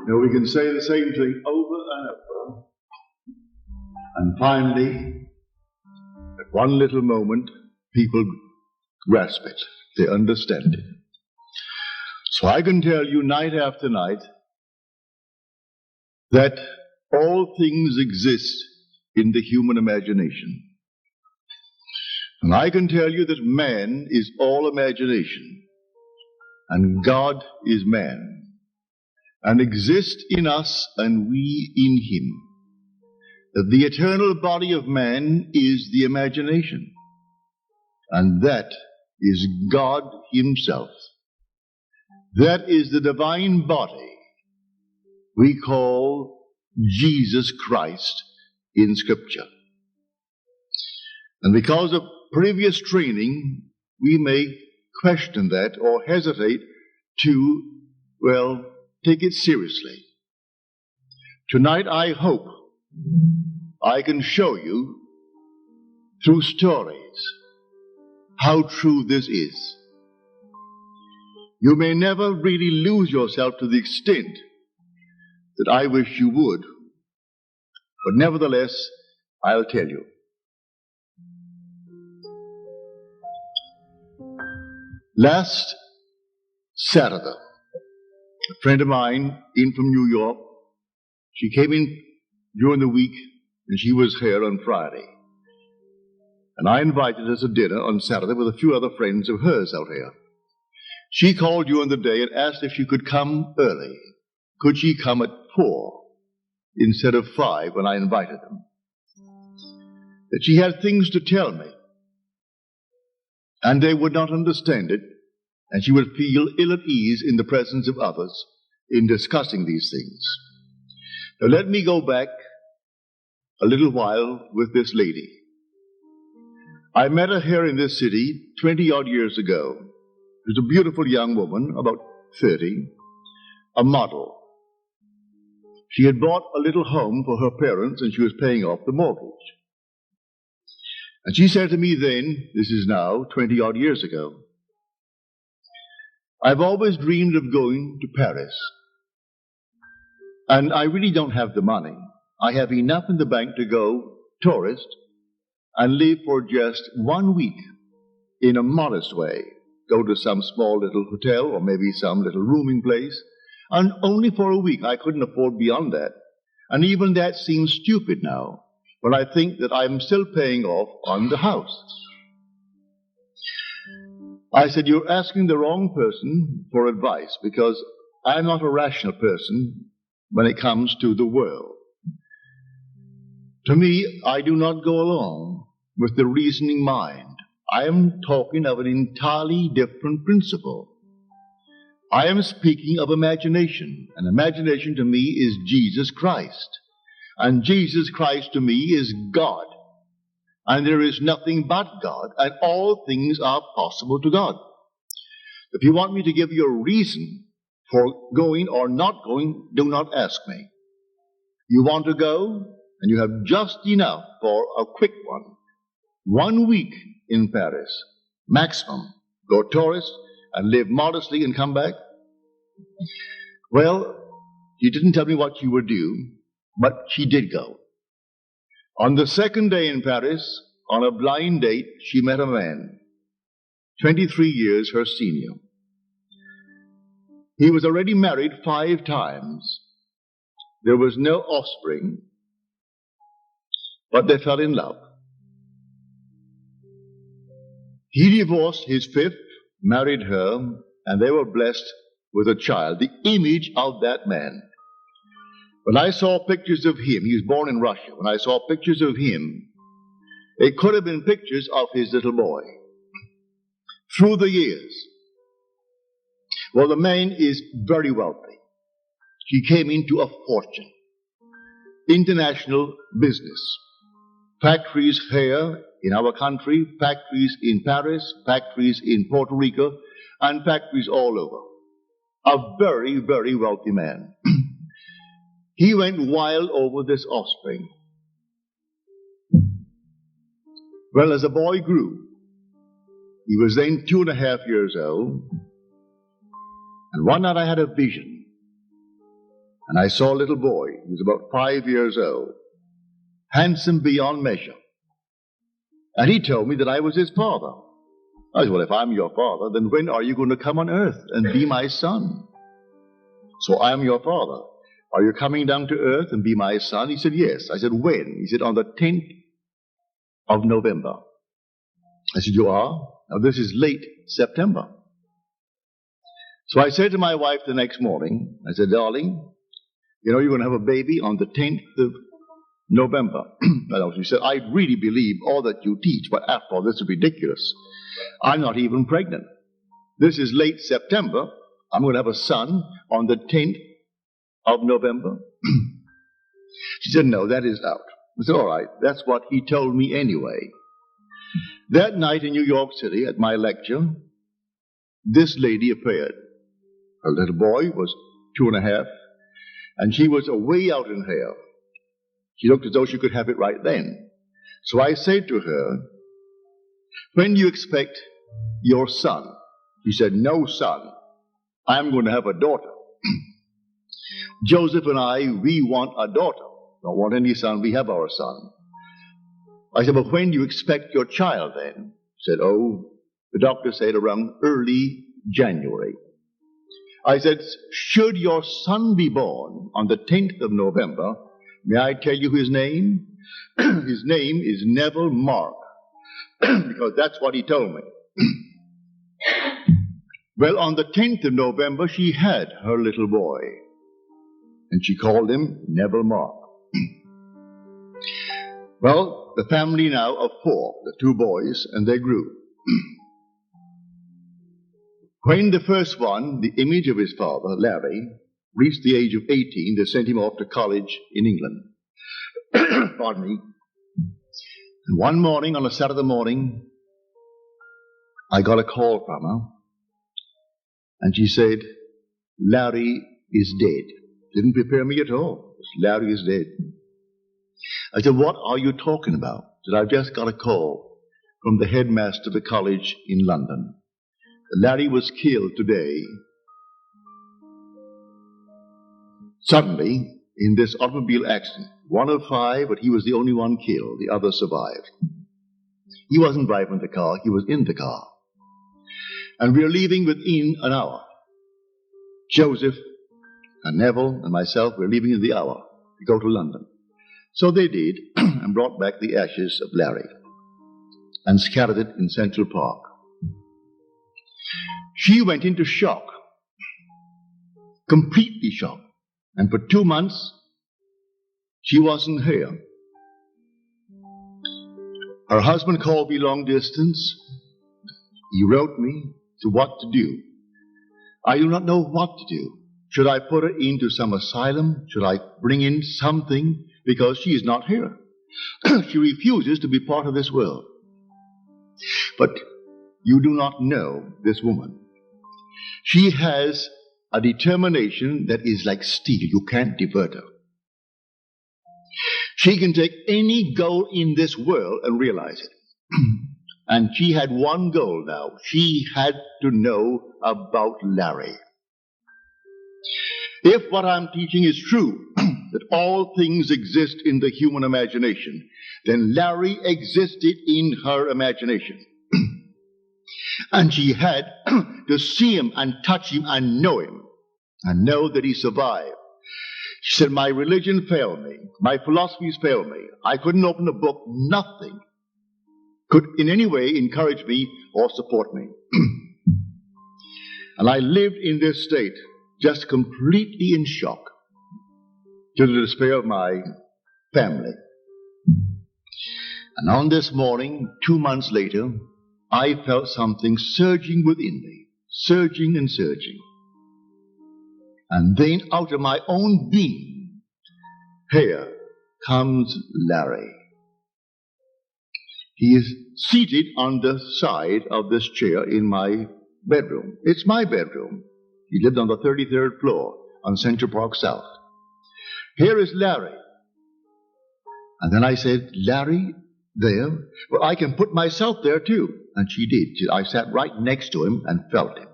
Now we can say the same thing over and over. And finally, at one little moment, people grasp it. They understand it. So I can tell you night after night that all things exist in the human imagination. And I can tell you that man is all imagination, and God is man, and exists in us and we in him. That the eternal body of man is the imagination, and that is God himself. That is the divine body we call Jesus Christ in Scripture. And because of previous training, we may question that or hesitate to, take it seriously. Tonight I hope I can show you through stories how true this is. You may never really lose yourself to the extent that I wish you would, but nevertheless, I'll tell you. Last Saturday, a friend of mine in from New York, she came in during the week and she was here on Friday. And I invited her to dinner on Saturday with a few other friends of hers out here. She called during the day and asked if she could come early. Could she come at 4 instead of 5 when I invited them? That she had things to tell me, and they would not understand it, and she would feel ill at ease in the presence of others in discussing these things. Now let me go back a little while with this lady. I met her here in this city 20-odd years ago. She was a beautiful young woman, about 30, a model. She had bought a little home for her parents and she was paying off the mortgage. And she said to me then, this is now 20-odd years ago, I've always dreamed of going to Paris. And I really don't have the money. I have enough in the bank to go tourist and live for just 1 week in a modest way. Go to some small little hotel or maybe some little rooming place. And only for a week. I couldn't afford beyond that. And even that seems stupid now, when I think that I'm still paying off on the house. I said, you're asking the wrong person for advice, because I'm not a rational person when it comes to the world. To me, I do not go along with the reasoning mind. I am talking of an entirely different principle. I am speaking of imagination, and imagination to me is Jesus Christ. And Jesus Christ to me is God. And there is nothing but God, and all things are possible to God. If you want me to give you a reason for going or not going, do not ask me. You want to go, and you have just enough for a quick one. 1 week in Paris, maximum. Go tourist and live modestly and come back. Well, she didn't tell me what she would do, but she did go. On the second day in Paris, on a blind date, she met a man, 23 years her senior. He was already married 5 times. There was no offspring, but they fell in love. He divorced his 5th, married her, and they were blessed with a child, the image of that man. When I saw pictures of him, he was born in Russia, when I saw pictures of him, it could have been pictures of his little boy. Through the years, well, the man is very wealthy. He came into a fortune. International business. Factories here in our country, factories in Paris, factories in Puerto Rico, and factories all over. A very, very wealthy man. He went wild over this offspring. Well, as the boy grew, he was then 2.5 years old, and one night I had a vision. And I saw a little boy. He was about 5 years old, handsome beyond measure. And he told me that I was his father. I said, well, if I'm your father, then when are you going to come on earth and be my son? So I am your father. Are you coming down to earth and be my son? He said, yes. I said, when? He said, on the 10th of November. I said, you are? Now this is late September. So I said to my wife the next morning, I said, darling, you know, you're going to have a baby on the 10th of November. She said, I really believe all that you teach, but after all, this is ridiculous. I'm not even pregnant. This is late September. I'm going to have a son on the 10th of November. She said, no, that is out. I said, all right, that's what he told me anyway. That night in New York City at my lecture, this lady appeared. Her little boy was 2.5, and she was way out in hair. She looked as though she could have it right then. So I said to her, when do you expect your son? She said, no son. I'm going to have a daughter. Joseph and I, we want a daughter. Don't want any son, we have our son. I said, but when do you expect your child then? She said, oh, the doctor said around early January. I said, should your son be born on the 10th of November, may I tell you his name? His name is Neville Mark, because that's what he told me. Well, on the 10th of November, she had her little boy, and she called him Neville Mark. Well, the family now of 4, the 2 boys, and they grew. When the first one, the image of his father, Larry, reached the age of 18, they sent him off to college in England. Pardon me. And one morning, on a Saturday morning, I got a call from her, and she said, Larry is dead. Didn't prepare me at all. Larry is dead. I said, what are you talking about? She said, I've just got a call from the headmaster of the college in London. Larry was killed today, suddenly, in this automobile accident. 1 of 5, but he was the only one killed. The others survived. He wasn't driving the car, he was in the car. And we are leaving within an hour. Joseph and Neville and myself were leaving in the hour to go to London. So they did, and brought back the ashes of Larry and scattered it in Central Park. She went into shock, completely shocked. And for 2 months, she wasn't here. Her husband called me long distance. He wrote me to what to do. I do not know what to do. Should I put her into some asylum? Should I bring in something? Because she is not here. She refuses to be part of this world. But you do not know this woman. She has a determination that is like steel. You can't divert her. She can take any goal in this world and realize it. And she had one goal now. She had to know about Larry. If what I'm teaching is true, that all things exist in the human imagination, then Larry existed in her imagination. And she had to see him and touch him and know that he survived. She said, my religion failed me. My philosophies failed me. I couldn't open a book. Nothing could in any way encourage me or support me. And I lived in this state, just completely in shock, to the despair of my family. And on this morning, 2 months later, I felt something surging within me, surging and surging. And then out of my own being, here comes Larry. He is seated on the side of this chair in my bedroom. It's my bedroom. He lived on the 33rd floor on Central Park South. Here is Larry. And then I said, Larry, there? Well, I can put myself there too. And she did. I sat right next to him and felt him.